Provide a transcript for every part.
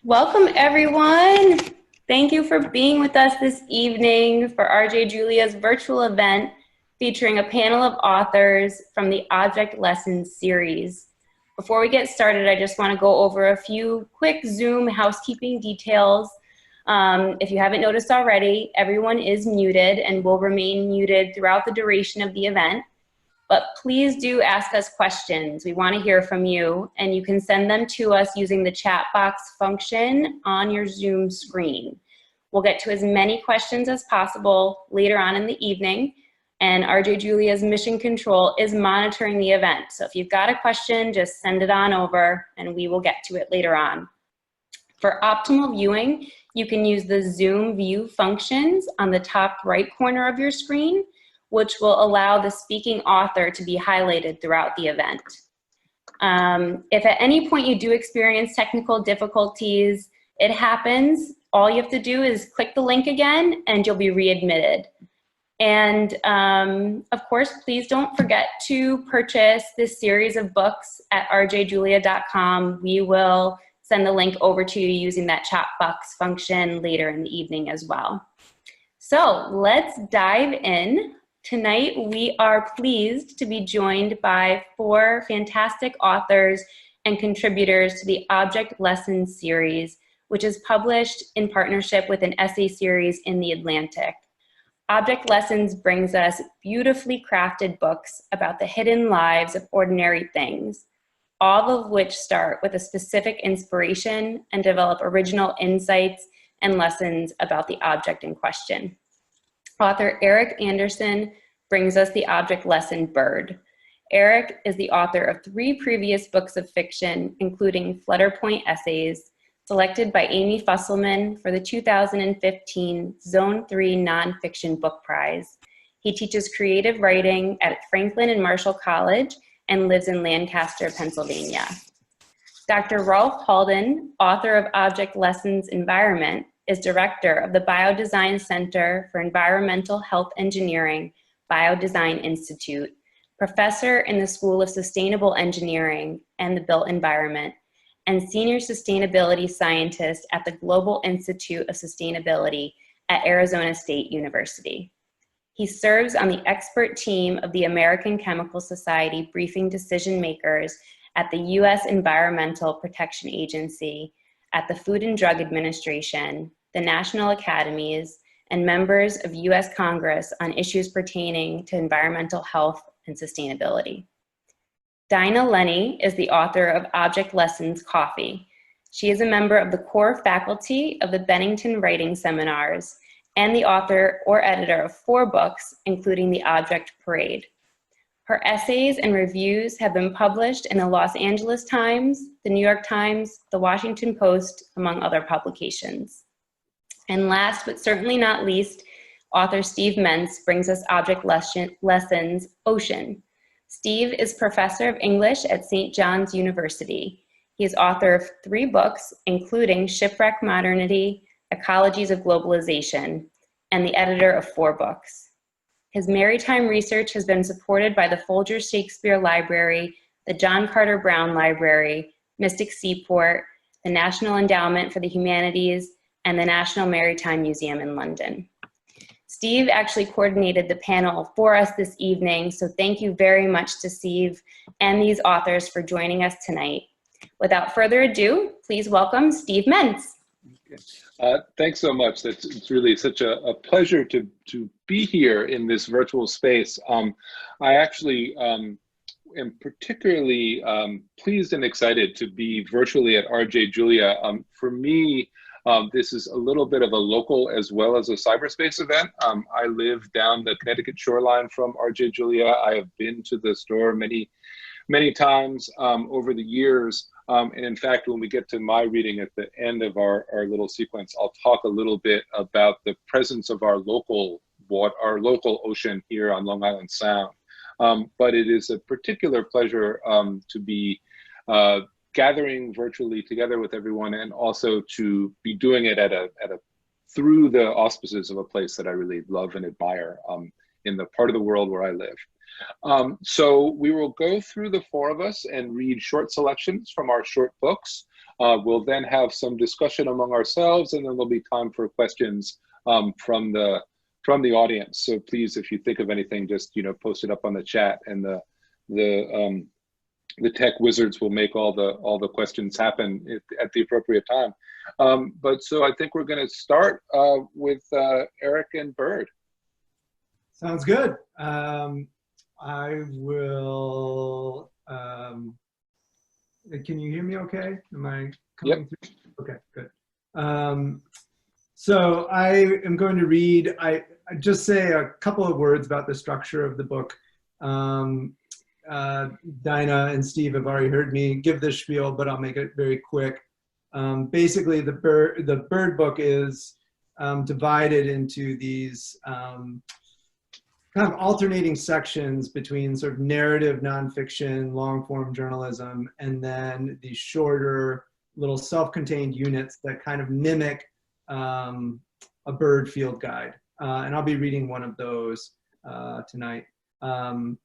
Welcome, everyone. Thank you for being with us this evening for RJ Julia's virtual event featuring a panel of authors from the Object Lessons series. Before we get started, I just want to go over a few quick Zoom housekeeping details. If you haven't noticed already, everyone is muted and will remain muted throughout the duration of the event. But please do ask us questions. We want to hear from you, and you can send them to us using the chat box function on your Zoom screen. We'll get to as many questions as possible later on in the evening, and RJ Julia's Mission Control is monitoring the event. So if you've got a question, just send it on over, and we will get to it later on. For optimal viewing, you can use the Zoom view functions on the top right corner of your screen, which will allow the speaking author to be highlighted throughout the event. If at any point you do experience technical difficulties, it happens. All you have to do is click the link again and you'll be readmitted. And of course, please don't forget to purchase this series of books at rjjulia.com. We will send the link over to you using that chat box function later in the evening as well. So let's dive in. Tonight, we are pleased to be joined by 4 fantastic authors and contributors to the Object Lessons series, which is published in partnership with an essay series in The Atlantic. Object Lessons brings us beautifully crafted books about the hidden lives of ordinary things, all of which start with a specific inspiration and develop original insights and lessons about the object in question. Author Erik Anderson brings us the object lesson Bird. Erik is the author of 3 previous books of fiction, including Flutterpoint Essays, selected by Amy Fusselman for the 2015 Zone 3 Nonfiction Book Prize. He teaches creative writing at Franklin and Marshall College and lives in Lancaster, Pennsylvania. Dr. Rolf Halden, author of Object Lessons Environment, is director of the Biodesign Center for Environmental Health Engineering, Biodesign Institute, professor in the School of Sustainable Engineering and the Built Environment, and senior sustainability scientist at the Global Institute of Sustainability at Arizona State University. He serves on the expert team of the American Chemical Society briefing decision makers at the U.S. Environmental Protection Agency, at the Food and Drug Administration, the National Academies, and members of U.S. Congress on issues pertaining to environmental health and sustainability. Dinah Lenney is the author of Object Lessons Coffee. She is a member of the core faculty of the Bennington Writing Seminars and the author or editor of 4 books, including The Object Parade. Her essays and reviews have been published in the Los Angeles Times, the New York Times, the Washington Post, among other publications. And last but certainly not least, author Steve Mentz brings us Object Lessons Ocean. Steve is professor of English at St. John's University. He is author of 3 books, including Shipwreck Modernity, Ecologies of Globalization, and the editor of 4 books. His maritime research has been supported by the Folger Shakespeare Library, the John Carter Brown Library, Mystic Seaport, the National Endowment for the Humanities, and the National Maritime Museum in London. Steve actually coordinated the panel for us this evening, so thank you very much to Steve and these authors for joining us tonight. Without further ado, please welcome Steve Mentz. Thanks so much. It's really such a pleasure to be here in this virtual space. I actually am particularly pleased and excited to be virtually at RJ Julia. For me, this is a little bit of a local as well as a cyberspace event. I live down the Connecticut shoreline from RJ Julia. I have been to the store many times over the years. And in fact, when we get to my reading at the end of our little sequence, I'll talk a little bit about the presence of our local ocean here on Long Island Sound. But it is a particular pleasure to be gathering virtually together with everyone, and also to be doing it through the auspices of a place that I really love and admire in the part of the world where I live. So we will go through, the 4 of us, and read short selections from our short books. We'll then have some discussion among ourselves, and then there'll be time for questions from the audience. So please, if you think of anything, just post it up on the chat, and the tech wizards will make all the questions happen at the appropriate time. But so I think we're going to start with Erik and Bird. Sounds good. I will. Can you hear me okay? Am I coming through? Okay, good. So I am going to read, I just say a couple of words about the structure of the book. Dinah and Steve have already heard me give this spiel, but I'll make it very quick. Basically, the Bird book is divided into these kind of alternating sections between sort of narrative nonfiction, long-form journalism, and then these shorter little self-contained units that kind of mimic a bird field guide. And I'll be reading one of those tonight. And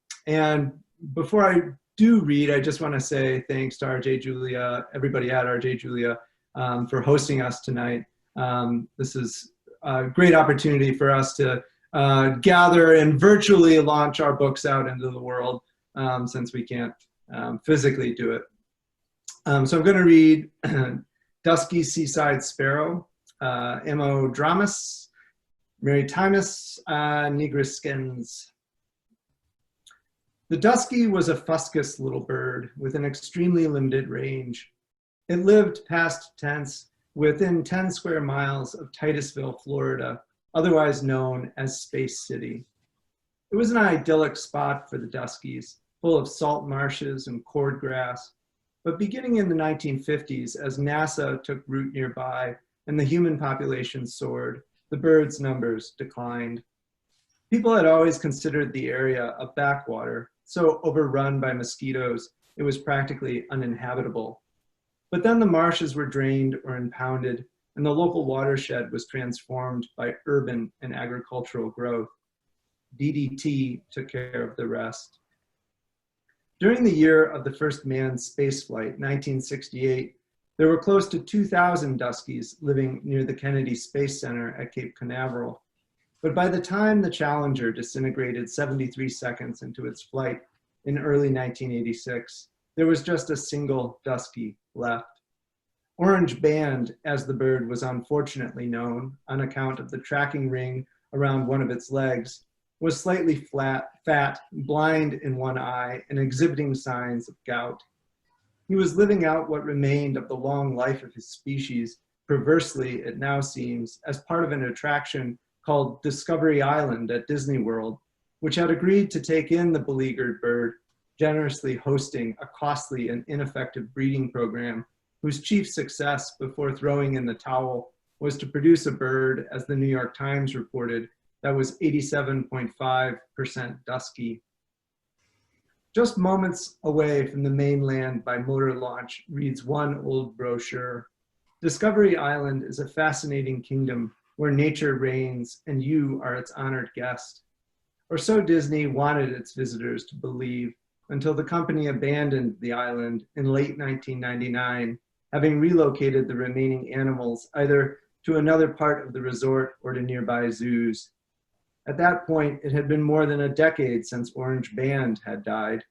before I do read, I just want to say thanks to RJ Julia, everybody at RJ Julia, for hosting us tonight. This is a great opportunity for us to gather and virtually launch our books out into the world, since we can't physically do it. So I'm going to read Dusky Seaside Sparrow, M.O. Dramas, Maritimus nigrescens. The dusky was a fuscous little bird with an extremely limited range. It lived past tense within 10 square miles of Titusville, Florida, otherwise known as Space City. It was an idyllic spot for the duskies, full of salt marshes and cordgrass. But beginning in the 1950s, as NASA took root nearby and the human population soared, the birds' numbers declined. People had always considered the area a backwater, so overrun by mosquitoes, it was practically uninhabitable. But then the marshes were drained or impounded, and the local watershed was transformed by urban and agricultural growth. DDT took care of the rest. During the year of the first manned spaceflight, 1968, there were close to 2,000 duskies living near the Kennedy Space Center at Cape Canaveral. But by the time the Challenger disintegrated 73 seconds into its flight in early 1986, there was just a single dusky left. Orange Band, as the bird was unfortunately known on account of the tracking ring around one of its legs, was slightly fat, blind in one eye, and exhibiting signs of gout. He was living out what remained of the long life of his species, perversely it now seems, as part of an attraction called Discovery Island at Disney World, which had agreed to take in the beleaguered bird, generously hosting a costly and ineffective breeding program whose chief success before throwing in the towel was to produce a bird, as the New York Times reported, that was 87.5% dusky. Just moments away from the mainland by motor launch reads one old brochure. Discovery Island is a fascinating kingdom where nature reigns and you are its honored guest. Or so Disney wanted its visitors to believe, until the company abandoned the island in late 1999, having relocated the remaining animals either to another part of the resort or to nearby zoos. At that point, it had been more than a decade since Orange Band had died,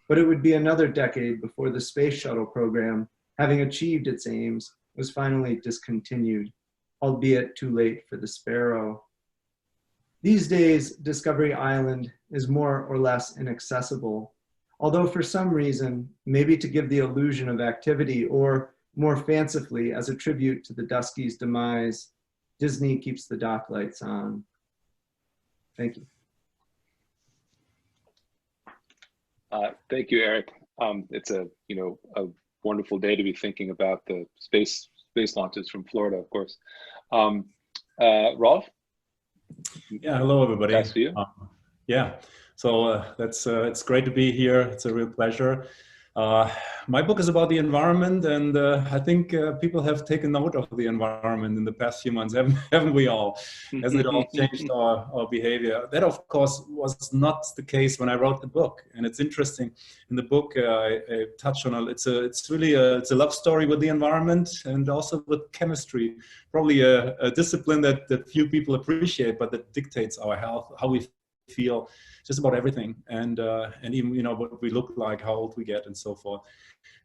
but it would be another decade before the space shuttle program, having achieved its aims, was finally discontinued, albeit too late for the sparrow. These days, Discovery Island is more or less inaccessible, although for some reason, maybe to give the illusion of activity or more fancifully as a tribute to the Duskies' demise, Disney keeps the dock lights on. Thank you. Thank you, Erik. It's a wonderful day to be thinking about the space launches from Florida, of course. Rolf? Yeah, hello everybody. Thanks to you. Yeah, so it's great to be here. It's a real pleasure. My book is about the environment, and I think people have taken note of the environment in the past few months, haven't we all? Hasn't it all changed our behavior? That, of course, was not the case when I wrote the book. And it's interesting, in the book, I touch on it's a love story with the environment and also with chemistry, probably a discipline that few people appreciate, but that dictates our health, how we feel, just about everything, and even, you know, what we look like, how old we get, and so forth.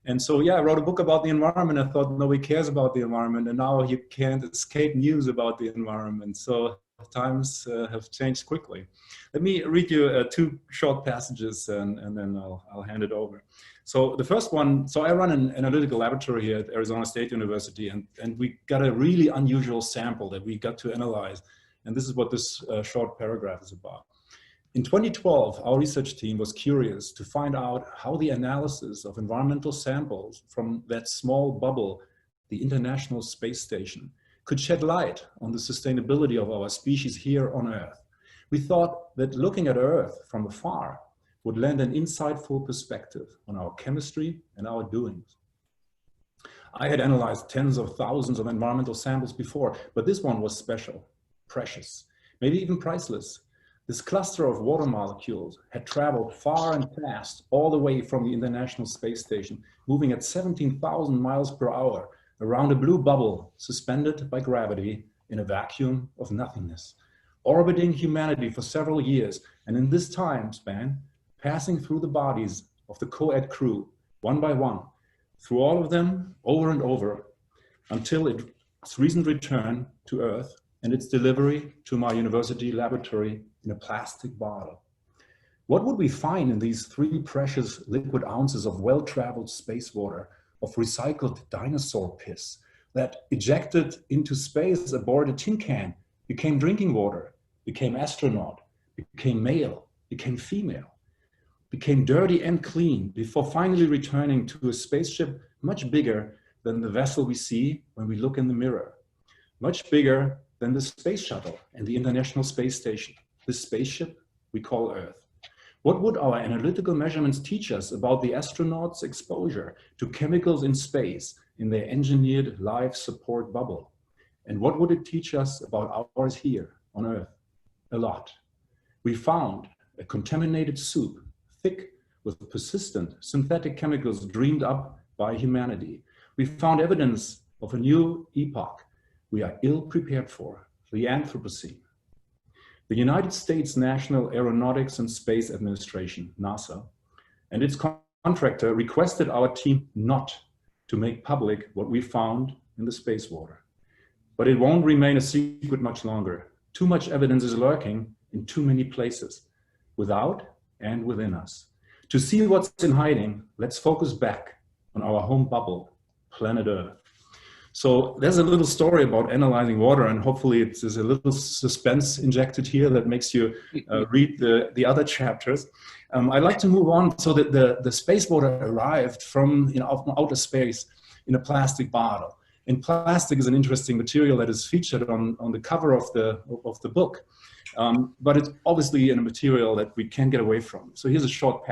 And so, yeah, I wrote a book about the environment. I thought nobody cares about the environment, and now you can't escape news about the environment. So times have changed quickly. Let me read you two short passages, and then I'll hand it over. So the first one, so I run an analytical laboratory here at Arizona State University, and we got a really unusual sample that we got to analyze. And this is what this short paragraph is about. In 2012, our research team was curious to find out how the analysis of environmental samples from that small bubble, the International Space Station, could shed light on the sustainability of our species here on Earth. We thought that looking at Earth from afar would lend an insightful perspective on our chemistry and our doings. I had analyzed tens of thousands of environmental samples before, but this one was special, precious, maybe even priceless. This cluster of water molecules had traveled far and fast all the way from the International Space Station, moving at 17,000 miles per hour around a blue bubble suspended by gravity in a vacuum of nothingness, orbiting humanity for several years, and in this time span, passing through the bodies of the co-ed crew, one by one, through all of them, over and over, until its recent return to Earth and its delivery to my university laboratory in a plastic bottle. What would we find in these 3 precious liquid ounces of well-traveled space water, of recycled dinosaur piss that ejected into space aboard a tin can, became drinking water, became astronaut, became male, became female, became dirty and clean before finally returning to a spaceship much bigger than the vessel we see when we look in the mirror, much bigger than the space shuttle and the International Space Station, this spaceship we call Earth. What would our analytical measurements teach us about the astronauts' exposure to chemicals in space in their engineered life support bubble? And what would it teach us about ours here on Earth? A lot. We found a contaminated soup, thick with persistent synthetic chemicals dreamed up by humanity. We found evidence of a new epoch we are ill prepared for, the Anthropocene. The United States National Aeronautics and Space Administration, NASA, and its contractor requested our team not to make public what we found in the space water. But it won't remain a secret much longer. Too much evidence is lurking in too many places, without and within us. To see what's in hiding, let's focus back on our home bubble, planet Earth. So there's a little story about analyzing water, and hopefully there's a little suspense injected here that makes you read the other chapters. I'd like to move on so that the space water arrived from outer space in a plastic bottle. And plastic is an interesting material that is featured on the cover of the book. But it's obviously a material that we can't get away from. So here's a short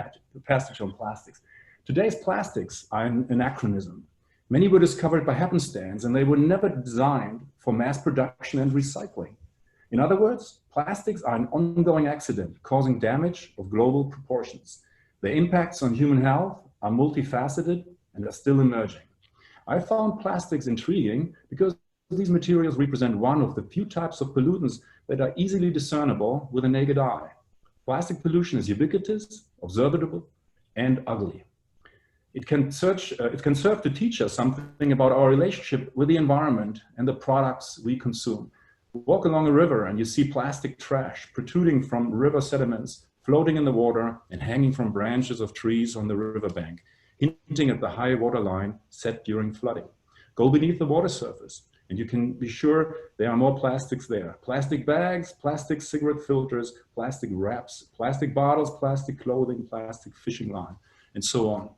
passage on plastics. Today's plastics are an anachronism. Many were discovered by happenstance, and they were never designed for mass production and recycling. In other words, plastics are an ongoing accident causing damage of global proportions. The impacts on human health are multifaceted and are still emerging. I found plastics intriguing because these materials represent one of the few types of pollutants that are easily discernible with the naked eye. Plastic pollution is ubiquitous, observable, and ugly. It can serve to teach us something about our relationship with the environment and the products we consume. Walk along a river and you see plastic trash protruding from river sediments, floating in the water and hanging from branches of trees on the riverbank, hinting at the high water line set during flooding. Go beneath the water surface and you can be sure there are more plastics there. Plastic bags, plastic cigarette filters, plastic wraps, plastic bottles, plastic clothing, plastic fishing line, and so on.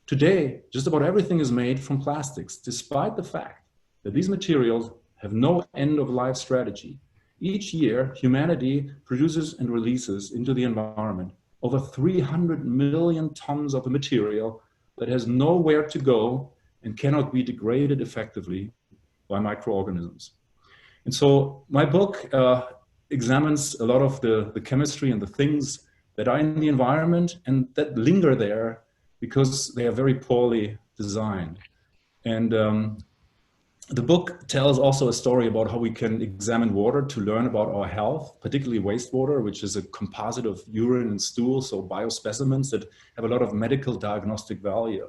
Today, just about everything is made from plastics, despite the fact that these materials have no end-of-life strategy. Each year, humanity produces and releases into the environment over 300 million tons of a material that has nowhere to go and cannot be degraded effectively by microorganisms. And so my book examines a lot of the chemistry and the things that are in the environment and that linger there because they are very poorly designed. And the book tells also a story about how we can examine water to learn about our health, particularly wastewater, which is a composite of urine and stool, so biospecimens that have a lot of medical diagnostic value.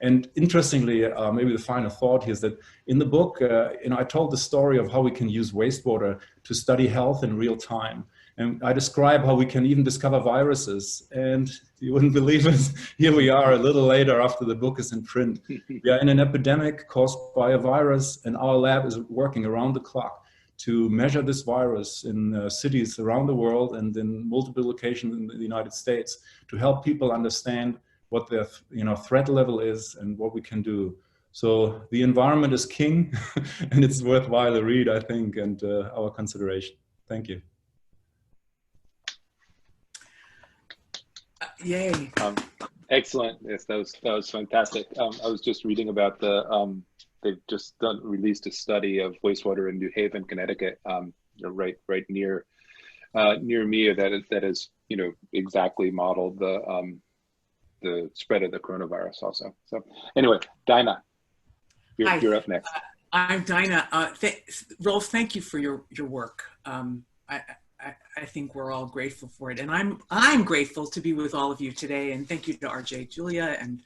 And interestingly, maybe the final thought here is that in the book, I told the story of how we can use wastewater to study health in real time. And I describe how we can even discover viruses. And you wouldn't believe it, here we are a little later after the book is in print. We are in an epidemic caused by a virus, and our lab is working around the clock to measure this virus in cities around the world and in multiple locations in the United States to help people understand what their threat level is and what we can do. So the environment is king, and it's worthwhile to read, I think, and our consideration. Thank you. Yay. Excellent. Yes, that was fantastic. I was just reading about they've just released a study of wastewater in New Haven, Connecticut, right near me that is exactly modeled the spread of the coronavirus also. So anyway, Dinah, you're up next. I'm Dinah. Rolf, thank you for your work. I think we're all grateful for it, and I'm grateful to be with all of you today. And thank you to RJ, Julia, and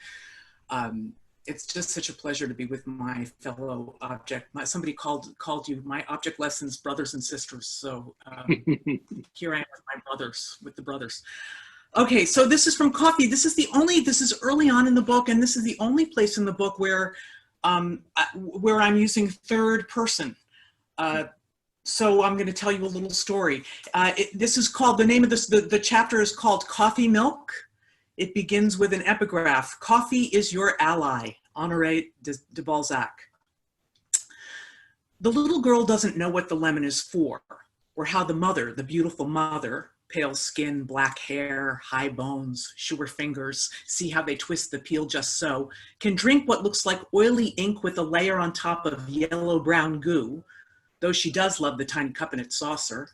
it's just such a pleasure to be with my fellow object. Somebody called you my object lessons brothers and sisters. So here I am with the brothers. Okay, so this is from Coffee. This is early on in the book, and this is the only place in the book where I'm using third person. So I'm going to tell you a little story. The name of the chapter is called Coffee Milk. It begins with an epigraph. Coffee is your ally, Honoré de Balzac. The little girl doesn't know what the lemon is for, or how the beautiful mother, pale skin, black hair, high bones, sure fingers, see how they twist the peel just so, can drink what looks like oily ink with a layer on top of yellow-brown goo, though she does love the tiny cup in its saucer.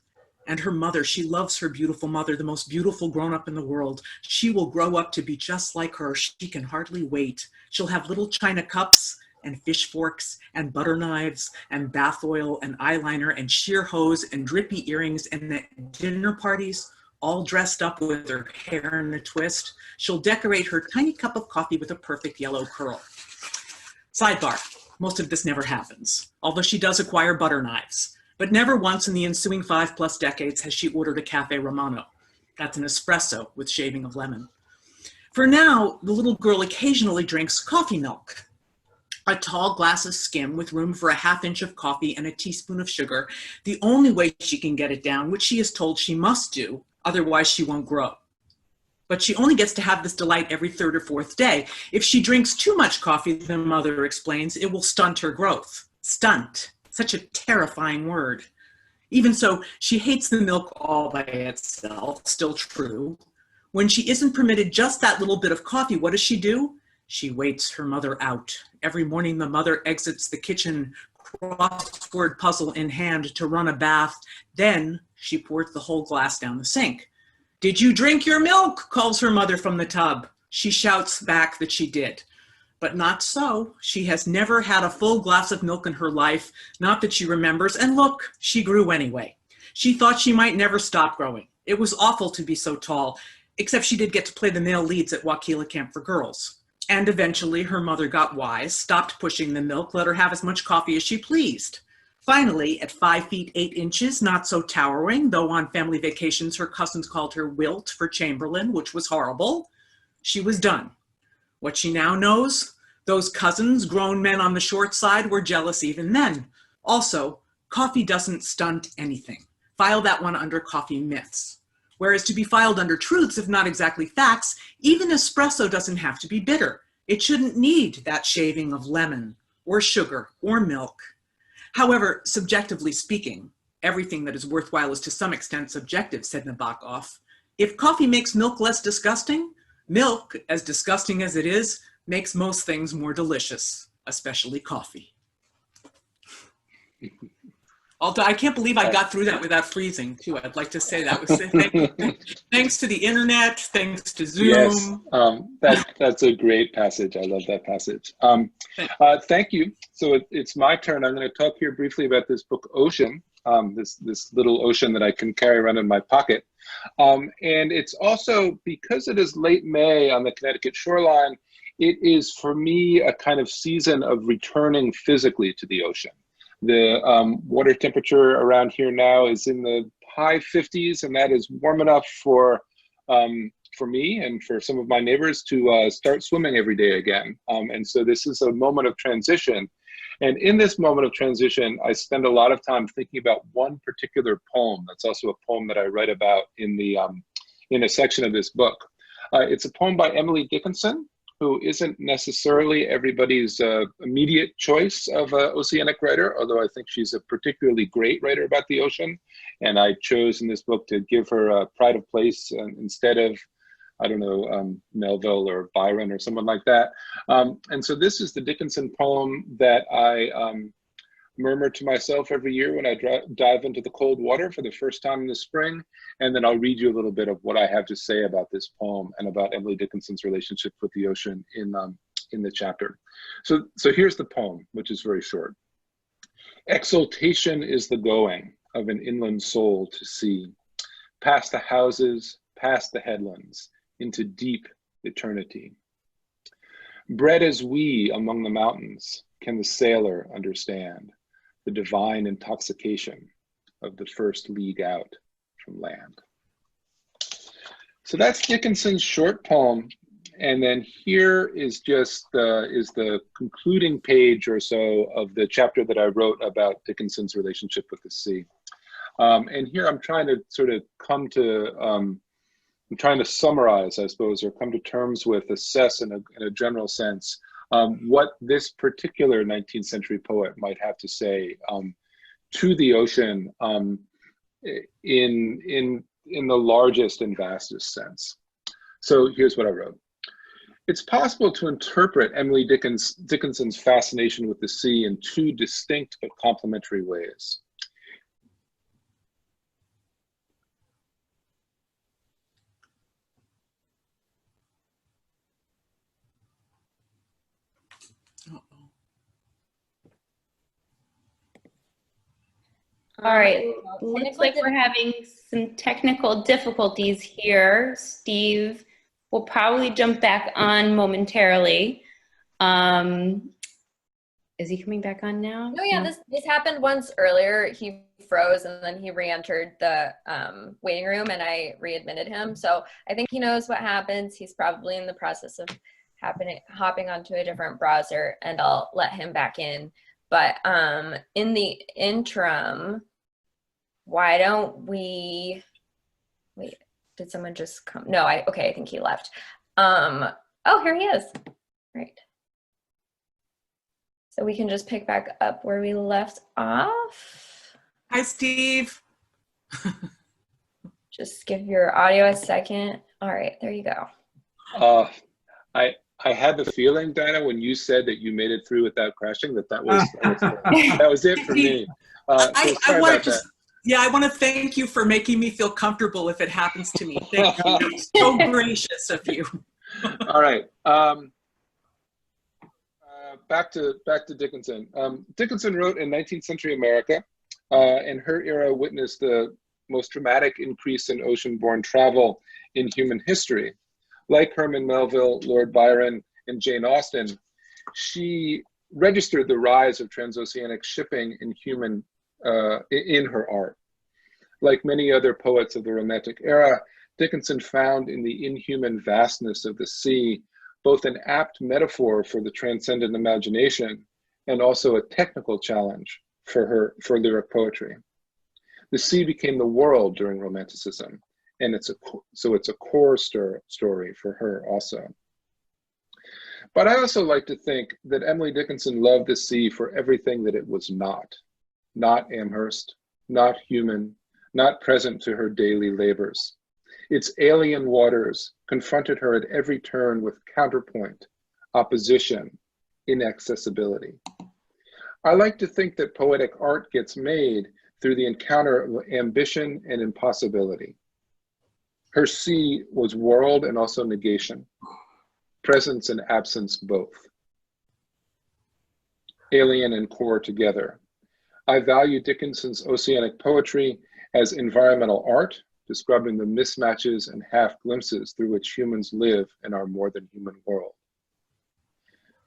And her mother, she loves her beautiful mother, the most beautiful grown-up in the world. She will grow up to be just like her. She can hardly wait. She'll have little china cups and fish forks and butter knives and bath oil and eyeliner and sheer hose and drippy earrings, and at dinner parties, all dressed up with her hair in a twist, she'll decorate her tiny cup of coffee with a perfect yellow curl. Sidebar. Most of this never happens, although she does acquire butter knives, but never once in the ensuing 5+ decades has she ordered a Cafe Romano. That's an espresso with shaving of lemon. For now, the little girl occasionally drinks coffee milk, a tall glass of skim with room for a ½ inch of coffee and a teaspoon of sugar, the only way she can get it down, which she is told she must do, otherwise she won't grow. But she only gets to have this delight every 3rd or 4th day. If she drinks too much coffee, the mother explains, it will stunt her growth. Stunt, such a terrifying word. Even so, she hates the milk all by itself, still true. When she isn't permitted just that little bit of coffee, what does she do? She waits her mother out. Every morning, the mother exits the kitchen, crossword puzzle in hand, to run a bath. Then she pours the whole glass down the sink. "Did you drink your milk?" calls her mother from the tub. She shouts back that she did. But not so. She has never had a full glass of milk in her life, not that she remembers, and look, she grew anyway. She thought she might never stop growing. It was awful to be so tall, except she did get to play the male leads at Wakila Camp for Girls. And eventually her mother got wise, stopped pushing the milk, let her have as much coffee as she pleased. Finally, at 5 feet 8 inches, not so towering, though on family vacations her cousins called her Wilt for Chamberlain, which was horrible, she was done. What she now knows, those cousins, grown men on the short side, were jealous even then. Also, coffee doesn't stunt anything. File that one under coffee myths. Whereas to be filed under truths, if not exactly facts, even espresso doesn't have to be bitter. It shouldn't need that shaving of lemon or sugar or milk. However, subjectively speaking, everything that is worthwhile is to some extent subjective, said Nabokov. If coffee makes milk less disgusting, milk, as disgusting as it is, makes most things more delicious, especially coffee. Although I can't believe I got through that without freezing, too. I'd like to say that was thanks to the internet, thanks to Zoom. Yes, that's a great passage. I love that passage. Thank you. So it's my turn. I'm going to talk here briefly about this book, Ocean, this little ocean that I can carry around in my pocket. And it's also, because it is late May on the Connecticut shoreline, it is for me a kind of season of returning physically to the ocean. The water temperature around here now is in the high 50s, and that is warm enough for me and for some of my neighbors to start swimming every day again. And so this is a moment of transition. And in this moment of transition, I spend a lot of time thinking about one particular poem. That's also a poem that I write about in a section of this book. It's a poem by Emily Dickinson, who isn't necessarily everybody's immediate choice of an oceanic writer, although I think she's a particularly great writer about the ocean. And I chose in this book to give her a pride of place instead of, I don't know, Melville or Byron or someone like that. And so this is the Dickinson poem that I murmur to myself every year when I dive into the cold water for the first time in the spring. And then I'll read you a little bit of what I have to say about this poem and about Emily Dickinson's relationship with the ocean in the chapter. So here's the poem, which is very short. Exultation is the going of an inland soul to sea, past the houses, past the headlands, into deep eternity. Bred as we among the mountains, can the sailor understand the divine intoxication of the first league out from land. So that's Dickinson's short poem. And then here is just the concluding page or so of the chapter that I wrote about Dickinson's relationship with the sea. And here I'm trying to sort of come to, I'm trying to summarize, I suppose, or come to terms with, assess in a general sense, what this particular 19th century poet might have to say to the ocean in the largest and vastest sense. So here's what I wrote. It's possible to interpret Emily Dickinson's fascination with the sea in two distinct but complementary ways. All right, looks like we're having some technical difficulties here. Steve will probably jump back on momentarily. Is he coming back on now? No, yeah, this happened once earlier. He froze and then he re-entered the waiting room and I readmitted him. So I think he knows what happens. He's probably in the process of hopping onto a different browser, and I'll let him back in. But in the interim, why don't we, wait, did someone just come? No, okay, I think he left. Oh, here he is, right. So we can just pick back up where we left off. Hi, Steve. Just give your audio a second. All right, there you go. I had the feeling, Dinah, when you said that you made it through without crashing, that was it for me. I want to thank you for making me feel comfortable if it happens to me. Thank you. That's so gracious of you. All right. Back to Dickinson. Dickinson wrote in 19th century America, and her era witnessed the most dramatic increase in ocean-borne travel in human history. Like Herman Melville, Lord Byron, and Jane Austen, she registered the rise of transoceanic shipping in her art. Like many other poets of the Romantic era, Dickinson found in the inhuman vastness of the sea both an apt metaphor for the transcendent imagination and also a technical challenge for lyric poetry. The sea became the world during Romanticism, and it's a core story for her also. But I also like to think that Emily Dickinson loved the sea for everything that it was not Amherst, not human, not present to her daily labors. Its alien waters confronted her at every turn with counterpoint, opposition, inaccessibility. I like to think that poetic art gets made through the encounter of ambition and impossibility. Her sea was world and also negation, presence and absence both, alien and core together. I value Dickinson's oceanic poetry as environmental art, describing the mismatches and half-glimpses through which humans live in our more than human world.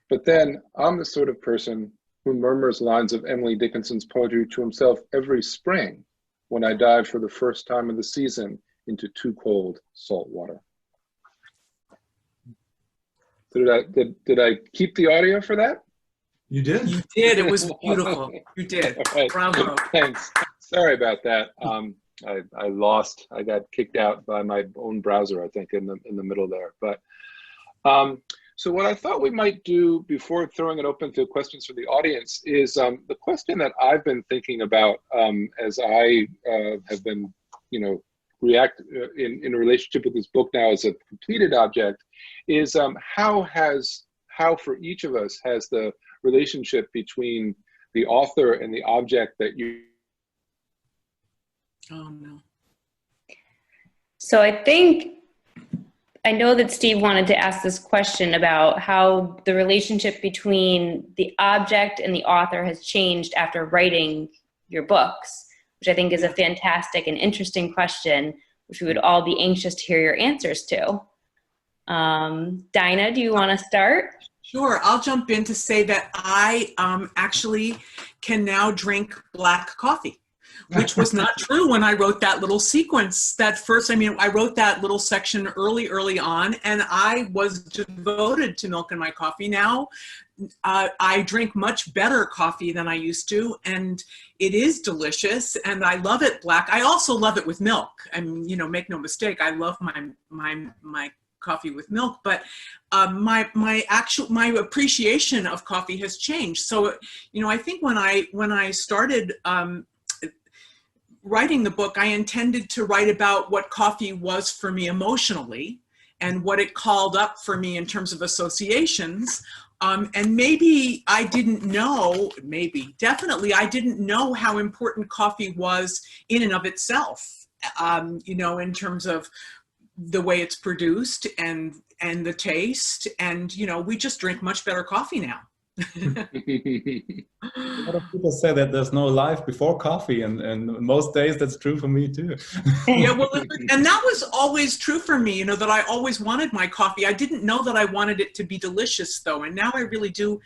But then, I'm the sort of person who murmurs lines of Emily Dickinson's poetry to himself every spring when I dive for the first time of the season into too cold salt water. Did I keep the audio for that? You did. You did. It was beautiful. You did. Right. Bravo. Thanks. Sorry about that. I got kicked out by my own browser, I think, in the middle there. But so what I thought we might do before throwing it open to questions from the audience is the question that I've been thinking about as I have been, react in a relationship with this book now as a completed object is how for each of us has the relationship between the author and the object that you. Oh no. So I know that Steve wanted to ask this question about how the relationship between the object and the author has changed after writing your books, which I think is a fantastic and interesting question, which we would all be anxious to hear your answers to. Dinah, do you want to start? Sure. I'll jump in to say that I actually can now drink black coffee, which was not true when I wrote that little sequence. I wrote that little section early on, and I was devoted to milk in my coffee. Now I drink much better coffee than I used to, and it is delicious, and I love it black. I also love it with milk. Make no mistake, I love my coffee with milk, but my appreciation of coffee has changed. So, I think when I started writing the book, I intended to write about what coffee was for me emotionally and what it called up for me in terms of associations. And maybe I didn't know, definitely I didn't know how important coffee was in and of itself, in terms of the way it's produced and the taste. And, we just drink much better coffee now. A lot of people say that there's no life before coffee, and most days that's true for me too. Yeah, well, and that was always true for me, that I always wanted my coffee. I didn't know that I wanted it to be delicious, though, and now I really do.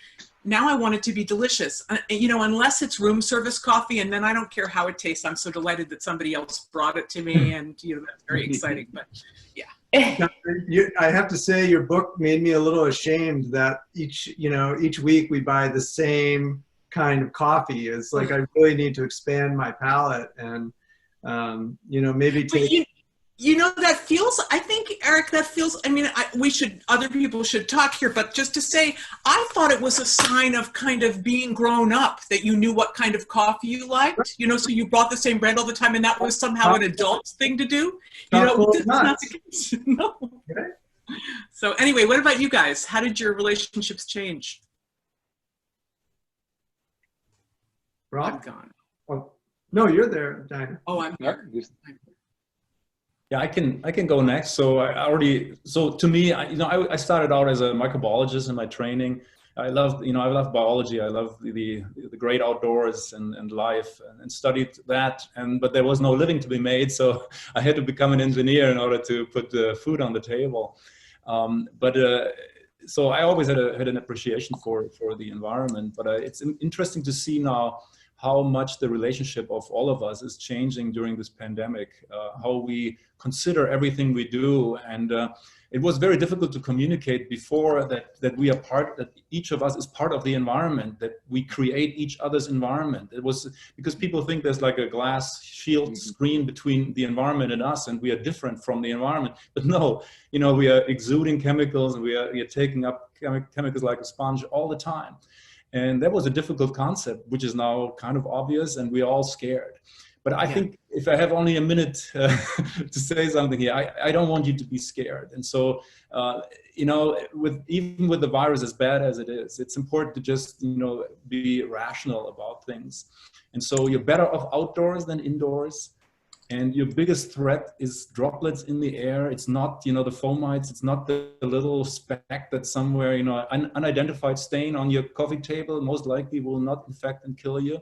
Now I want it to be delicious, unless it's room service coffee, and then I don't care how it tastes. I'm so delighted that somebody else brought it to me, and that's very exciting. But yeah. I have to say your book made me a little ashamed that each week we buy the same kind of coffee. It's like I really need to expand my palate and maybe take. That feels, I think, Eric, that feels, other people should talk here, but just to say, I thought it was a sign of kind of being grown up, that you knew what kind of coffee you liked, so you bought the same brand all the time, and that was somehow an adult thing to do. That's not the case. No. Okay. So anyway, what about you guys? How did your relationships change? Rob? I'm gone. Oh, no, you're there, Dinah. Oh, I'm here. Yeah, I can go next. So to me, I started out as a microbiologist in my training. I love biology. I love the great outdoors and life, and studied that. But there was no living to be made, so I had to become an engineer in order to put the food on the table. So I always had an appreciation for the environment. But it's interesting to see now how much the relationship of all of us is changing during this pandemic, how we consider everything we do. And it was very difficult to communicate before that each of us is part of the environment, that we create each other's environment. It was because people think there's like a glass shield screen between the environment and us, and we are different from the environment. But no, we are exuding chemicals, and we are taking up chemicals like a sponge all the time. And that was a difficult concept, which is now kind of obvious, and we're all scared. But I think if I have only a minute to say something here, I don't want you to be scared. And so, you know, even with the virus, as bad as it is, it's important to just, you know, be rational about things. And so you're better off outdoors than indoors. And your biggest threat is droplets in the air. It's not, you know, the fomites. It's not the little speck that's somewhere, you know, unidentified stain on your coffee table. Most likely will not infect and kill you.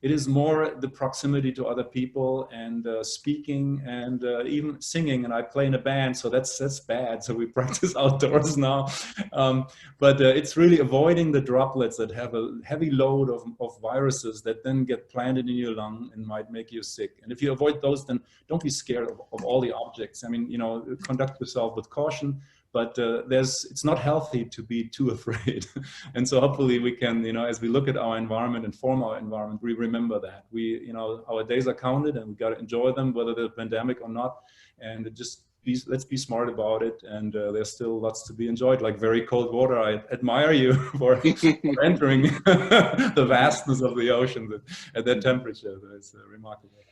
It is more the proximity to other people and speaking and even singing. And I play in a band, so that's bad. So we practice outdoors now. But it's really avoiding the droplets that have a heavy load of viruses that then get planted in your lung and might make you sick. And if you avoid those, then don't be scared of all the objects. I mean, you know, conduct yourself with caution. But it's not healthy to be too afraid. And so hopefully we can, you know, as we look at our environment and form our environment, we remember that. You know, our days are counted and we got to enjoy them, whether there's a pandemic or not. And let's be smart about it. And there's still lots to be enjoyed, like very cold water. I admire you for entering the vastness of the ocean at that temperature. It's remarkable.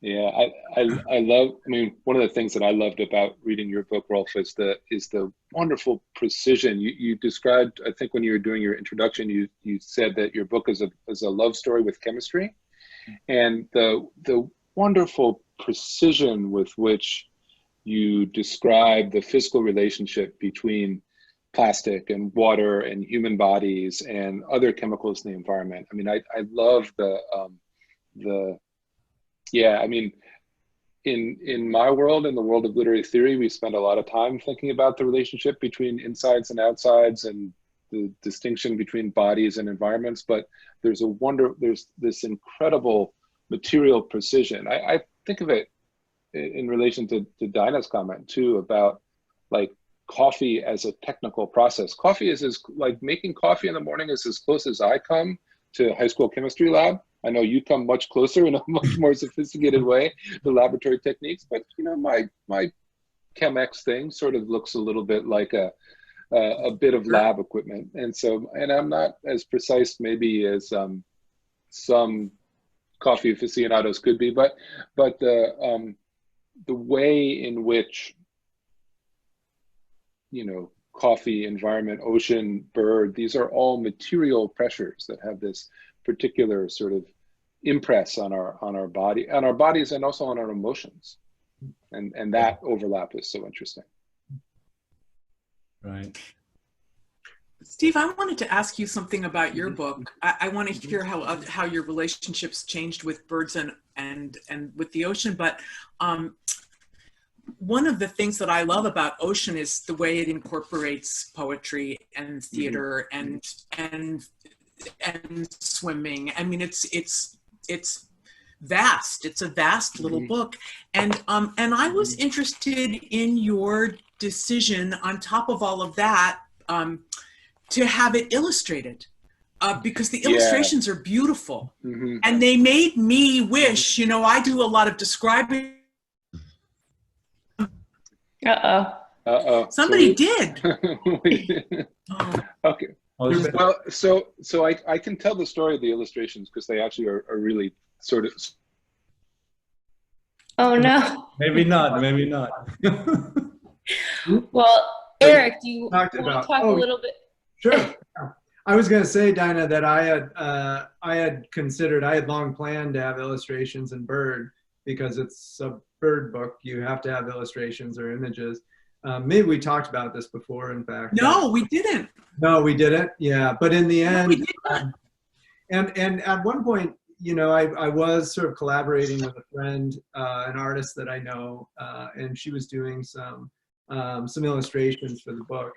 Yeah, I love, I mean, one of the things that I loved about reading your book, Rolf, is the wonderful precision. You described, I think when you were doing your introduction, you said that your book is a love story with chemistry, and the wonderful precision with which you describe the physical relationship between plastic and water and human bodies and other chemicals in the environment. I mean, I love yeah, I mean, in my world, in the world of literary theory, we spend a lot of time thinking about the relationship between insides and outsides and the distinction between bodies and environments. But there's this incredible material precision. I think of it in relation to Dinah's comment too, about like coffee as a technical process. Coffee is like making coffee in the morning is as close as I come to high school chemistry lab. I know you come much closer in a much more sophisticated way, the laboratory techniques, but you know, my ChemX thing sort of looks a little bit like a bit of lab equipment. And so, and I'm not as precise maybe as some coffee aficionados could be, but the way in which, you know, coffee, environment, ocean, bird, these are all material pressures that have this particular sort of impress on our bodies and also on our emotions, and that overlap is so interesting. Right. Steve, I wanted to ask you something about your book. I want to hear how your relationships changed with birds and with the ocean. But one of the things that I love about ocean is the way it incorporates poetry and theater and swimming. I mean, it's vast. It's a vast little book, and I was interested in your decision, on top of all of that, to have it illustrated, because the illustrations are beautiful, and they made me wish. You know, I do a lot of describing. Somebody did. Okay. Well, so I can tell the story of the illustrations because they actually are really sort of. Oh no. Maybe not. Maybe not. Well, Erik, do you want to talk a little bit? Sure. I was going to say, Dinah, that I had long planned to have illustrations in Bird because it's a bird book. You have to have illustrations or images. Maybe we talked about this before, in fact. No, we didn't. No, we didn't. Yeah, but in the end, no, we didn't. And at one point, you know, I was sort of collaborating with a friend, an artist that I know, and she was doing some illustrations for the book.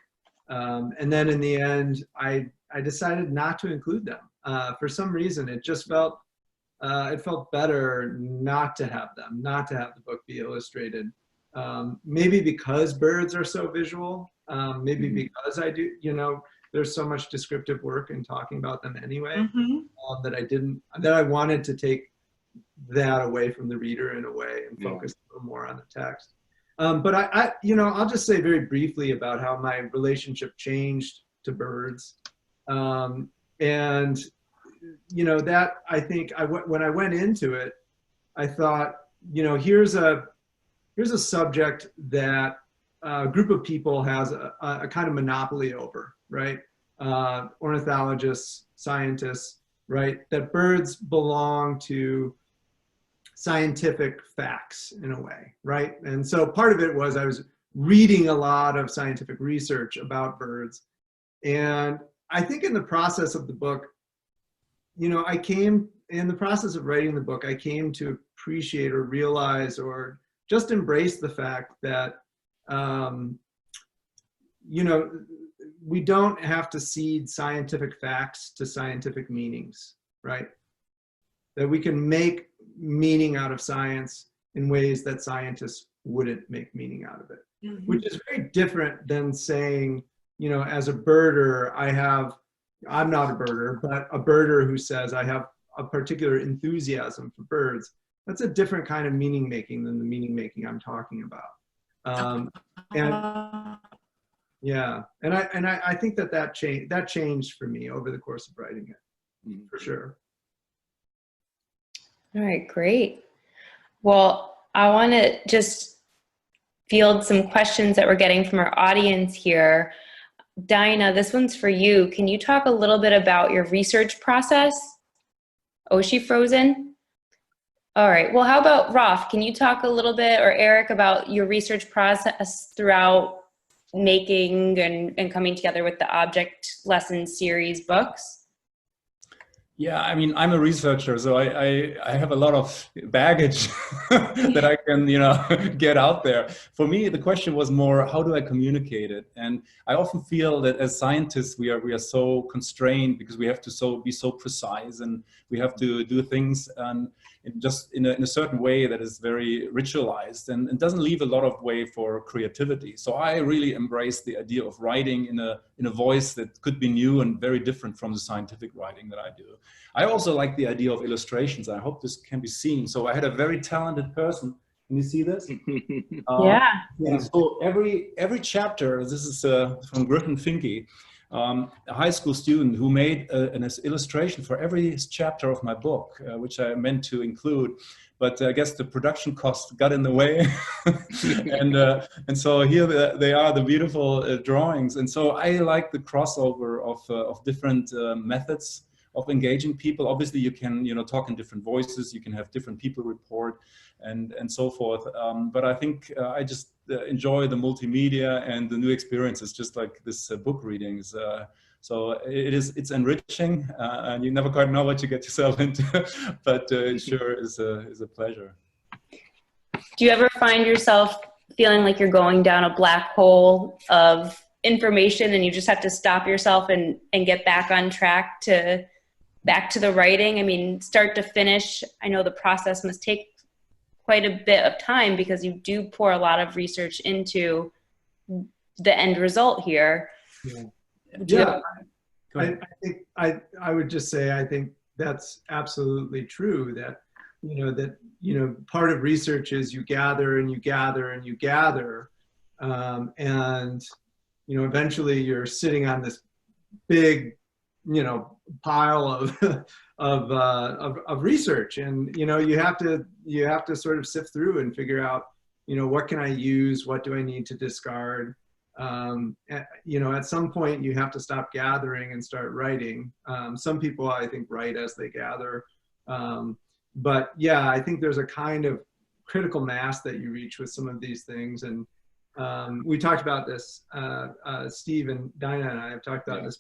And then in the end, I decided not to include them. For some reason, it just felt better not to have them, not to have the book be illustrated. Maybe because birds are so visual, maybe because I do, you know, there's so much descriptive work in talking about them anyway, that I wanted to take that away from the reader in a way and focus a little more on the text. But I, you know, I'll just say very briefly about how my relationship changed to birds. And, you know, that I think when I went into it, I thought, here's a subject that a group of people has a kind of monopoly over, right? Ornithologists, scientists, right? That birds belong to scientific facts in a way, right? And so part of it was I was reading a lot of scientific research about birds. And I think in the process of the book, in the process of writing the book, I came to appreciate or realize or just embrace the fact that, we don't have to cede scientific facts to scientific meanings, right? That we can make meaning out of science in ways that scientists wouldn't make meaning out of it, which is very different than saying, as a birder, I'm not a birder, but a birder who says I have a particular enthusiasm for birds. That's a different kind of meaning making than the meaning making I'm talking about. And I think that changed for me over the course of writing it, for sure. All right, great. Well, I want to just field some questions that we're getting from our audience here. Dinah, this one's for you. Can you talk a little bit about your research process? Oh, is she frozen? All right. Well, how about Rolf? Can you talk a little bit, or Erik, about your research process throughout making and coming together with the Object Lesson series books? Yeah, I mean, I'm a researcher, so I have a lot of baggage that I can, get out there. For me, the question was more, how do I communicate it? And I often feel that as scientists, we are so constrained because we have to be so precise, and we have to do things just in a certain way that is very ritualized and doesn't leave a lot of way for creativity. So I really embrace the idea of writing in a voice that could be new and very different from the scientific writing that I do. I also like the idea of illustrations. I hope this can be seen. So I had a very talented person. Can you see this? Yeah. So every chapter, this is from Griffin Finke, a high school student who made an illustration for every chapter of my book, which I meant to include, but I guess the production cost got in the way. and so here they are, the beautiful drawings. And so I like the crossover of different methods of engaging people. Obviously, you can talk in different voices. You can have different people report, and so forth. But I think I just enjoy the multimedia and the new experiences, just like this book readings. So it's enriching, and you never quite know what you get yourself into. But it sure is a pleasure. Do you ever find yourself feeling like you're going down a black hole of information, and you just have to stop yourself and get back on track back to the writing? I mean, start to finish, I know the process must take quite a bit of time because you do pour a lot of research into the end result here. Yeah. I think I would just say, I think that's absolutely true, that part of research is you gather and you gather and you gather, and eventually you're sitting on this big pile of research, and you have to sort of sift through and figure out what can I use, what do I need to discard. At some point you have to stop gathering and start writing. Some people, I think, write as they gather, but yeah, I think there's a kind of critical mass that you reach with some of these things. And we talked about this, Steve and Dinah and I have talked about this,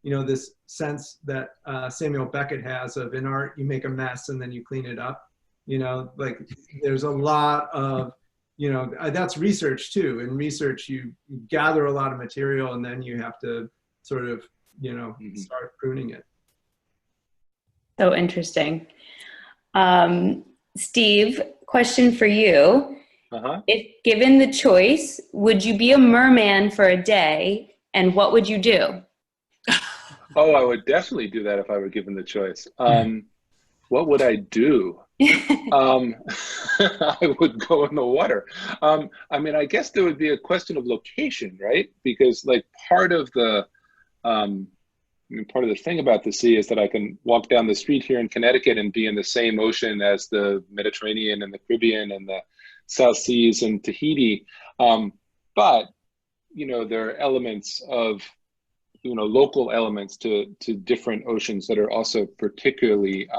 this sense that Samuel Beckett has of, in art, you make a mess and then you clean it up. Like there's a lot of, that's research too. In research, you gather a lot of material and then you have to sort of, start pruning it. So interesting. Steve, question for you. If given the choice, would you be a merman for a day, and what would you do? Oh, I would definitely do that if I were given the choice. What would I do? I would go in the water. I mean, I guess there would be a question of location, right? Because like part of the mean, part of the thing about the sea is that I can walk down the street here in Connecticut and be in the same ocean as the Mediterranean and the Caribbean and the South Seas and Tahiti. But, you know, there are elements of, you know, local elements to different oceans that are also particularly,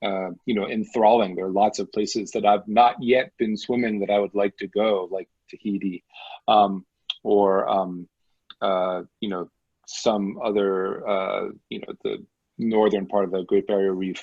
you know, enthralling. There are lots of places that I've not yet been swimming that I would like to go, like Tahiti, or, you know, some other, you know, the northern part of the Great Barrier Reef,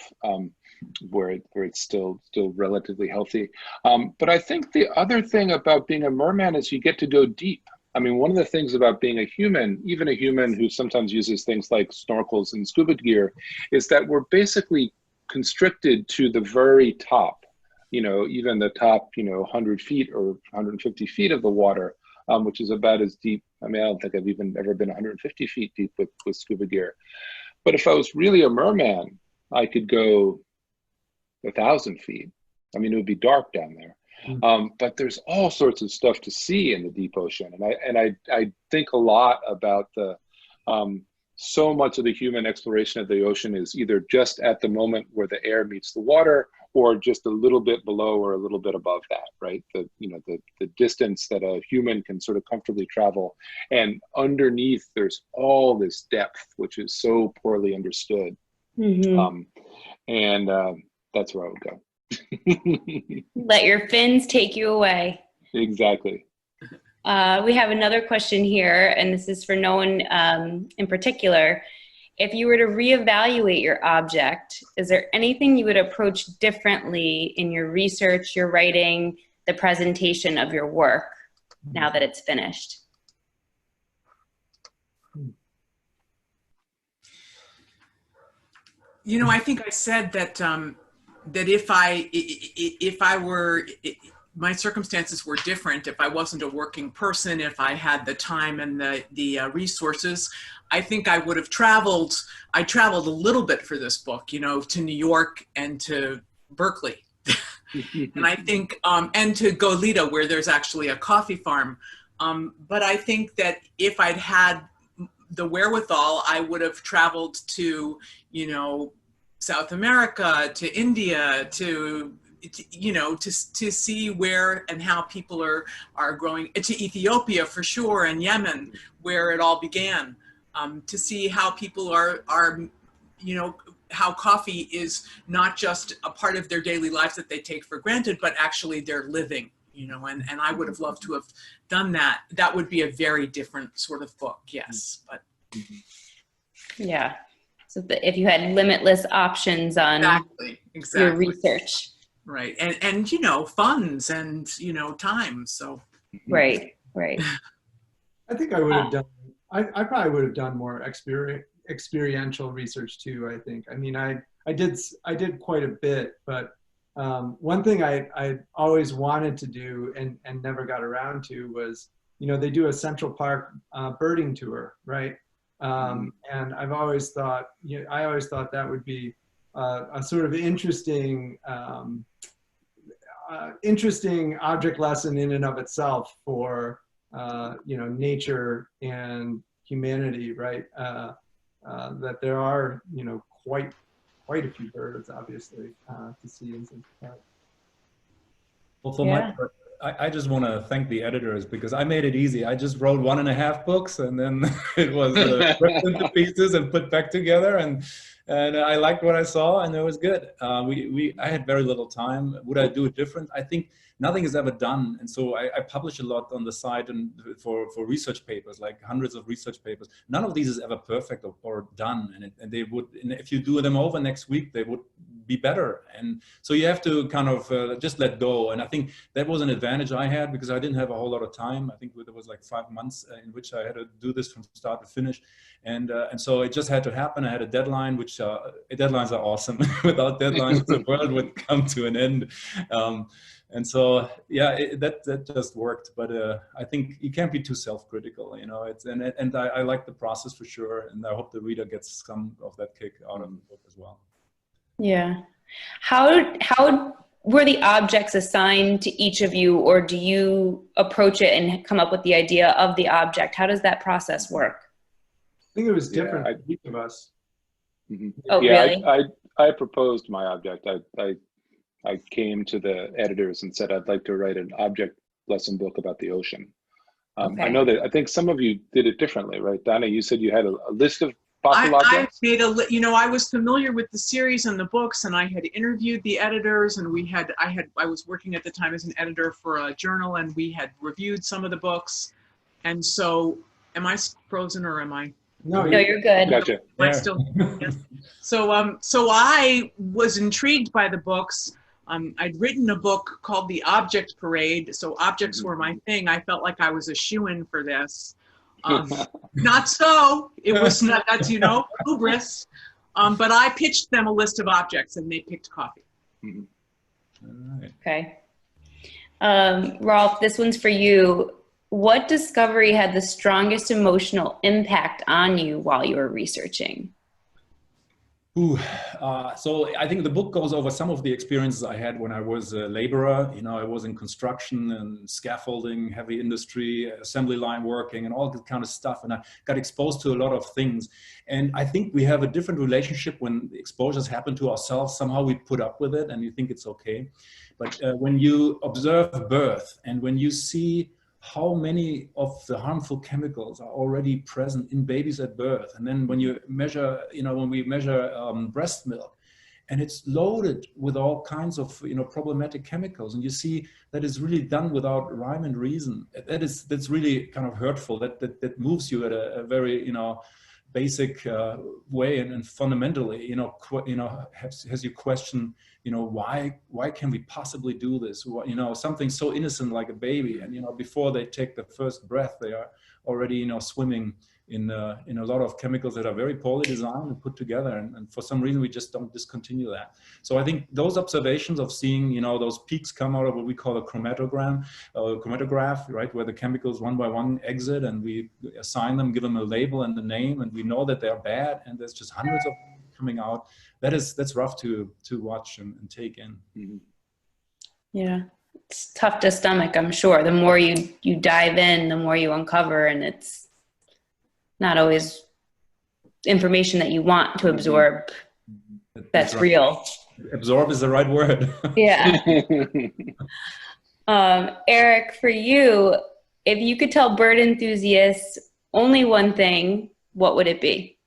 where it's still relatively healthy. But I think the other thing about being a merman is you get to go deep. I mean, one of the things about being a human, even a human who sometimes uses things like snorkels and scuba gear, is that we're basically constricted to the very top, you know, even the top, you know, 100 feet or 150 feet of the water, which is about as deep. I mean, I don't think I've even ever been 150 feet deep with scuba gear. But if I was really a merman, I could go 1,000 feet. I mean, it would be dark down there. But there's all sorts of stuff to see in the deep ocean. And I think a lot about the, so much of the human exploration of the ocean is either just at the moment where the air meets the water, or just a little bit below or a little bit above that, right? The, you know, the distance that a human can sort of comfortably travel. And underneath, there's all this depth, which is so poorly understood. And that's where I would go. Let your fins take you away. Exactly. We have another question here, and this is for no one in particular. If you were to reevaluate your object, is there anything you would approach differently in your research, your writing, the presentation of your work now that it's finished? You know, I think I said that that if I were, my circumstances were different, if I wasn't a working person, if I had the time and the resources, I think I would have traveled. I traveled a little bit for this book, you know, to New York and to Berkeley. And I think, and to Goleta, where there's actually a coffee farm. But I think that if I'd had the wherewithal, I would have traveled to, you know, South America, to India, to you know, to see where and how people are growing, to Ethiopia for sure, and Yemen, where it all began, to see how people are, you know, how coffee is not just a part of their daily lives that they take for granted, but actually they're living, you know, and I would have loved to have done that. That would be a very different sort of book, yes. But yeah. So if you had limitless options on exactly. your research. Right. And, you know, funds and, you know, time. So. Right. I think I would have done, I probably would have done more experiential research too, I think. I mean, I did quite a bit, but one thing I always wanted to do and never got around to was, you know, they do a Central Park birding tour, right? And I've always thought, you know, I always thought that would be a sort of interesting object lesson in and of itself for, you know, nature and humanity, right? That there are, you know, quite a few birds, obviously, to see in Central Park. Well, for my part, I just want to thank the editors, because I made it easy. I just wrote 1.5 books, and then it was ripped into pieces and put back together, and I liked what I saw, and it was good. I had very little time. Would I do it different? I think nothing is ever done, and so I publish a lot on the site and for research papers, like hundreds of research papers. None of these is ever perfect or done, and they would, and if you do them over next week, they would be better. And so you have to kind of just let go. And I think that was an advantage I had, because I didn't have a whole lot of time. I think there was like 5 months in which I had to do this from start to finish, and so it just had to happen. I had a deadline, which deadlines are awesome. Without deadlines, the world would come to an end. And so, yeah, that just worked. But I think you can't be too self-critical, you know. And I like the process for sure, and I hope the reader gets some of that kick out of the book as well. Yeah. How were the objects assigned to each of you, or do you approach it and come up with the idea of the object? How does that process work? think it was Yeah, different for each of us. Mhm. Oh, Yeah, really? I proposed my object. I came to the editors and said I'd like to write an object lesson book about the ocean. I Okay. know that I think some of you did it differently, right? Donna, you said you had a list of possible I objects? made I was familiar with the series and the books, and I had interviewed the editors, and I was working at the time as an editor for a journal, and we had reviewed some of the books. And so, am I frozen or am I? No, No, you're good. Gotcha. Am I Yeah. still? Yes. So I was intrigued by the books. I'd written a book called The Object Parade, so objects were my thing. I felt like I was a shoo-in for this. Not so. It was not. That's hubris. But I pitched them a list of objects, and they picked coffee. Mhm. All right. Okay. Rolf, this one's for you. What discovery had the strongest emotional impact on you while you were researching? Ooh, so I think the book goes over some of the experiences I had when I was a laborer. I was in construction and scaffolding, heavy industry, assembly line working, and all that kind of stuff. And I got exposed to a lot of things. And I think we have a different relationship when exposures happen to ourselves. Somehow we put up with it and you think it's okay. But when you observe birth and when you see how many of the harmful chemicals are already present in babies at birth. And then when you measure, when we measure breast milk, and it's loaded with all kinds of, problematic chemicals, and you see that is really done without rhyme and reason. That's really kind of hurtful. That moves you at a very, basic way and fundamentally, has you question, why can we possibly do this? Something so innocent like a baby, and before they take the first breath, they are already swimming in a lot of chemicals that are very poorly designed and put together, and for some reason we just don't discontinue that. So I think those observations of seeing those peaks come out of what we call a chromatograph, right, where the chemicals one by one exit, and we assign them, give them a label and a name, and we know that they're bad, and there's just hundreds of them coming out. That's rough to watch and take in. Mhm. Yeah, it's tough to stomach, I'm sure. The more you dive in, the more you uncover, and it's not always information that you want to absorb. That's right. Real. Absorb is the right word. Yeah. Erik, for you, if you could tell bird enthusiasts only one thing, what would it be?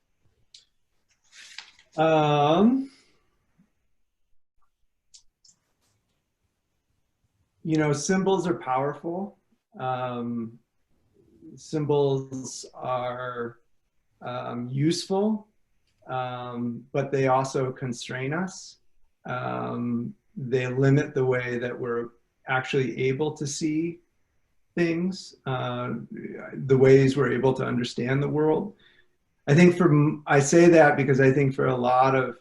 Symbols are powerful. Symbols are useful, but they also constrain us. They limit the way that we're actually able to see things, the ways we're able to understand the world. I say that because I think for a lot of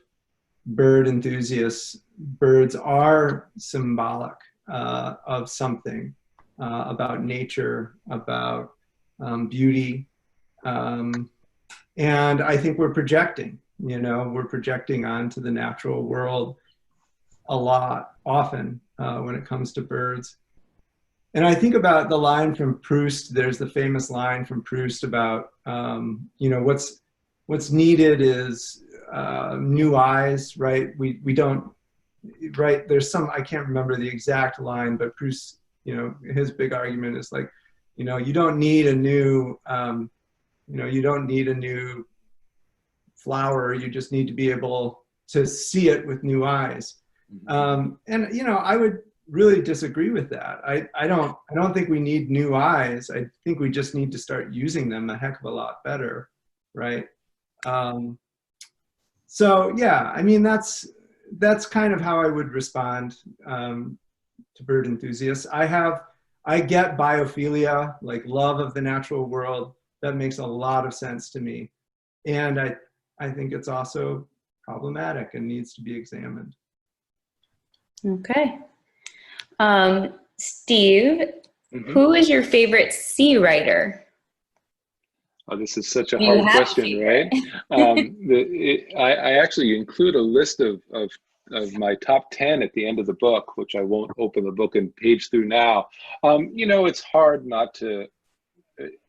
bird enthusiasts, birds are symbolic of something, about nature, about beauty. And I think we're projecting, we're projecting onto the natural world often when it comes to birds. And I think about the line from Proust. There's the famous line from Proust about, what's needed is new eyes, right? We don't, right? There's I can't remember the exact line, but Proust, his big argument is like, you don't need a new, you don't need a new flower. You just need to be able to see it with new eyes. And I would really disagree with that. I don't think we need new eyes. I think we just need to start using them a heck of a lot better, right? So yeah, I mean that's kind of how I would respond to bird enthusiasts. I get biophilia, like love of the natural world. That makes a lot of sense to me, and I think it's also problematic and needs to be examined. Okay. Steve, Mhm. who is your favorite sea writer? Oh, this is such a You hard have question, to. right? I actually include a list of my top 10 at the end of the book, which I won't open the book and page through now. It's hard not to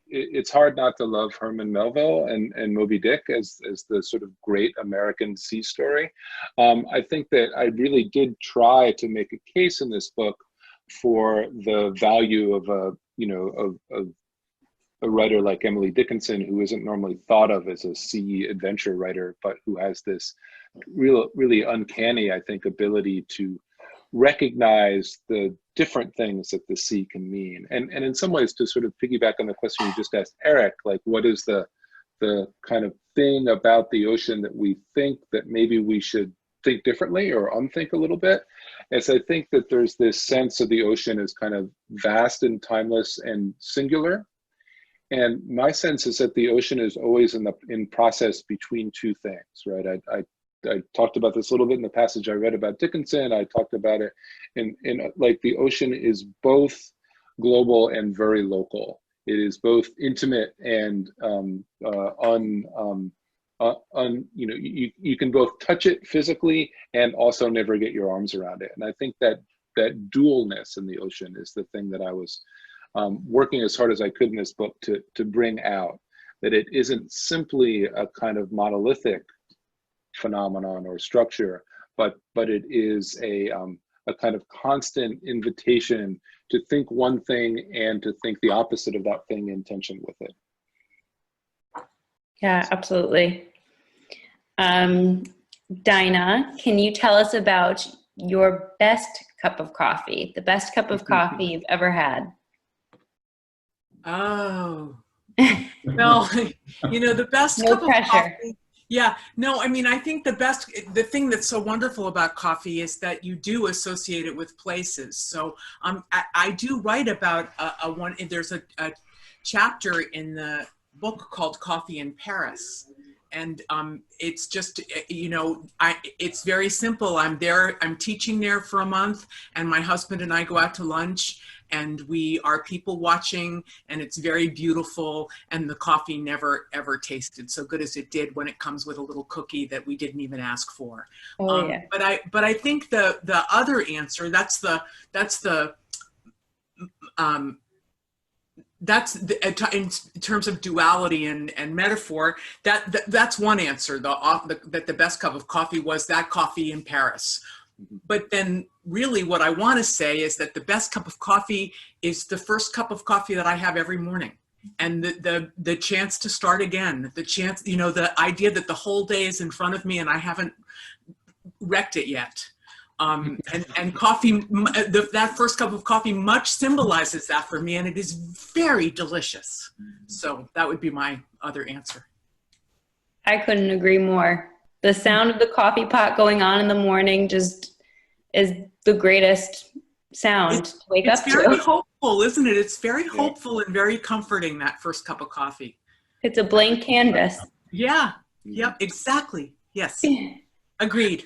it's hard not to love Herman Melville and Moby Dick as the sort of great American sea story. I think that I really did try to make a case in this book for the value of a writer like Emily Dickinson, who isn't normally thought of as a sea adventure writer, but who has this really uncanny, I think, ability to recognize the different things that the sea can mean. And in some ways, to sort of piggyback on the question you just asked Erik, like what is the kind of thing about the ocean that we think that maybe we should think differently or unthink a little bit? As I think that there's this sense of the ocean as kind of vast and timeless and singular. And my sense is that the ocean is always in process between two things, right? I talked about this a little bit in the passage I read about Dickinson. I talked about it in like the ocean is both global and very local. It is both intimate and you can both touch it physically and also never get your arms around it. And I think that dualness in the ocean is the thing that I was working as hard as I could in this book to bring out, that it isn't simply a kind of monolithic phenomenon or structure, but it is a kind of constant invitation to think one thing and to think the opposite of that thing in tension with it. Yeah, absolutely. Dinah, can you tell us about your best cup of coffee, the best cup of coffee you've ever had? Oh, no, the best No cup pressure. of coffee. Yeah, no, I mean, I think the thing that's so wonderful about coffee is that you do associate it with places. So I do write about there's a chapter in the book called Coffee in Paris. And it's just, it's very simple. I'm teaching there for a month, and my husband and I go out to lunch, and we are people watching, and it's very beautiful, and the coffee never ever tasted so good as it did when it comes with a little cookie that we didn't even ask for. Yeah. But I think the other answer, that's in terms of duality and metaphor, that's one answer, that the best cup of coffee was that coffee in Paris. But then really what I want to say is that the best cup of coffee is the first cup of coffee that I have every morning. And the chance to start again, the chance, the idea that the whole day is in front of me and I haven't wrecked it yet. And coffee, that first cup of coffee much symbolizes that for me, and it is very delicious. So that would be my other answer. I couldn't agree more. The sound of the coffee pot going on in the morning just is the greatest sound to wake up to. It's very hopeful, isn't it? It's very hopeful and very comforting, that first cup of coffee. It's a blank canvas. Yeah, yep, exactly. Yes, agreed.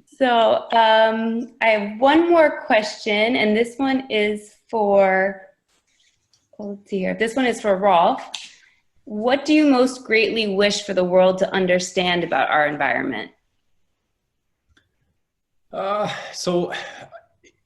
So I have one more question, and this one is for, let's see here. This one is for Rolf. What do you most greatly wish for the world to understand about our environment? So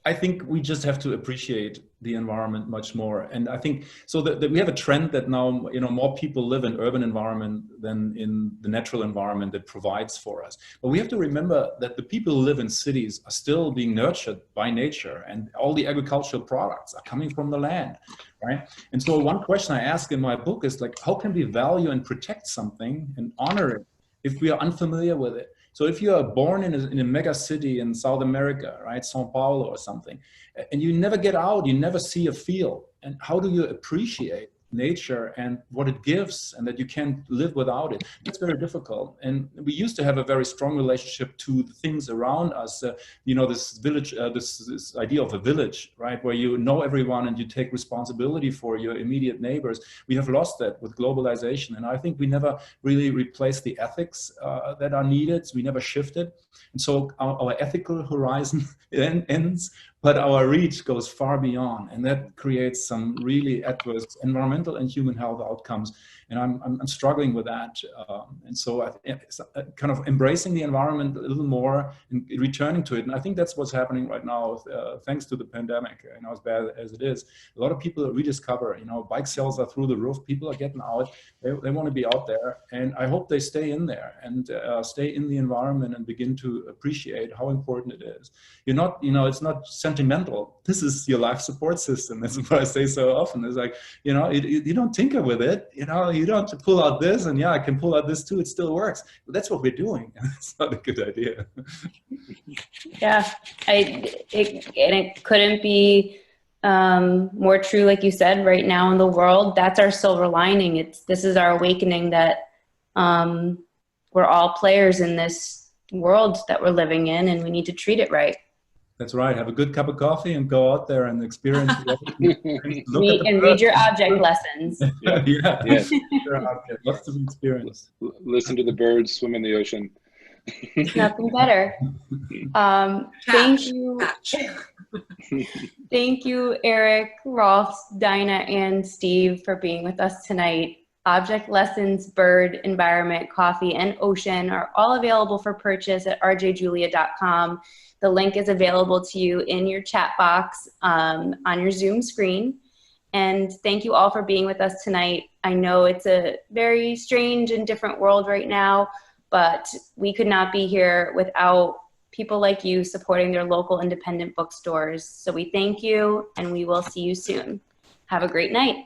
I think we just have to appreciate the environment much more. And I think so that we have a trend that now, more people live in urban environment than in the natural environment that provides for us. But we have to remember that the people who live in cities are still being nurtured by nature, and all the agricultural products are coming from the land, right? And so one question I ask in my book is like, how can we value and protect something and honor it if we are unfamiliar with it? So if you are born in a mega city in South America, right, Sao Paulo or something, and you never get out, you never see a field, and how do you appreciate nature and what it gives, and that you can't live without it? That's very difficult. And we used to have a very strong relationship to the things around us. This village, this idea of a village, right, where you know everyone and you take responsibility for your immediate neighbors. We have lost that with globalization, and I think we never really replaced the ethics that are needed. We never shifted, and so our ethical horizon ends but our reach goes far beyond, and that creates some really adverse environmental and human health outcomes. And I'm struggling with that. And so it's kind of embracing the environment a little more and returning to it. And I think that's what's happening right now, thanks to the pandemic. You know, as bad as it is, a lot of people rediscover, you know, bike sales are through the roof. People are getting out. They want to be out there. And I hope they stay in there and stay in the environment and begin to appreciate how important it is. You're not, you know, it's not sentimental. This is your life support system. That's what I say so often. It's like, you know, you don't tinker with it. You know, you don't have to pull out this, and yeah, I can pull out this too. It still works. But that's what we're doing. It's not a good idea. Yeah, it couldn't be more true, like you said. Right now in the world, that's our silver lining. This is our awakening that we're all players in this world that we're living in, and we need to treat it right. That's right. Have a good cup of coffee and go out there and experience. Read your object lessons. Yeah. Yeah. Lots of experience. Listen to the birds, swim in the ocean. Nothing better. Thank you. Thank you, Erik, Rolf, Dinah, and Steve for being with us tonight. Object lessons, bird, environment, coffee, and ocean are all available for purchase at rjjulia.com. The link is available to you in your chat box on your Zoom screen. And thank you all for being with us tonight. I know it's a very strange and different world right now, but we could not be here without people like you supporting their local independent bookstores. So we thank you, and we will see you soon. Have a great night.